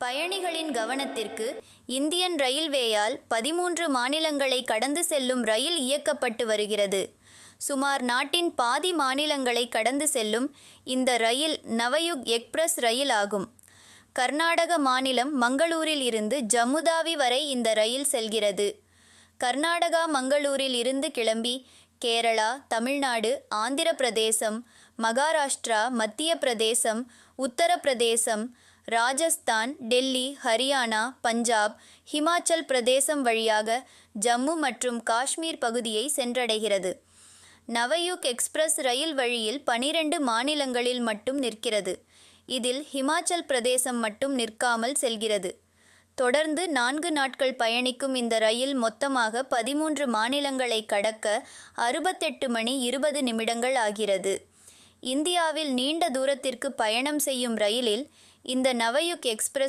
பயணிகளின் கவனத்திற்கு இந்தியன் ரயில்வேயால் 13 மாநிலங்களை கடந்து செல்லும் ரயில் இயக்கப்பட்டு வருகிறது. சுமார் நாட்டின் பாதி மாநிலங்களை கடந்து செல்லும் இந்த ரயில் நவயுக் எக்ஸ்பிரஸ் ரயில் ஆகும். கர்நாடக மாநிலம் மங்களூரில் இருந்து ஜம்முதாவி வரை இந்த ரயில் செல்கிறது. கர்நாடகா மங்களூரில் இருந்து கிளம்பி கேரளா, தமிழ்நாடு, ஆந்திர பிரதேசம், மகாராஷ்டிரா, மத்திய பிரதேசம், உத்தரப்பிரதேசம், ராஜஸ்தான், டெல்லி, ஹரியானா, பஞ்சாப், ஹிமாச்சல் பிரதேசம் வழியாக ஜம்மு மற்றும் காஷ்மீர் பகுதியை சென்றடைகிறது. நவயுக் எக்ஸ்பிரஸ் ரயில் வழியில் 12 மாநிலங்களில் மட்டும் நிற்கிறது. இதில் ஹிமாச்சல் பிரதேசம் மட்டும் நிற்காமல் செல்கிறது. தொடர்ந்து 4 நாட்கள் பயணிக்கும் இந்த ரயில் மொத்தமாக 13 மாநிலங்களை கடக்க 68 மணி 20 நிமிடங்கள் ஆகிறது. இந்தியாவில் நீண்ட தூரத்திற்கு பயணம் செய்யும் ரயிலில் இந்த நவயுக் எக்ஸ்பிரஸ்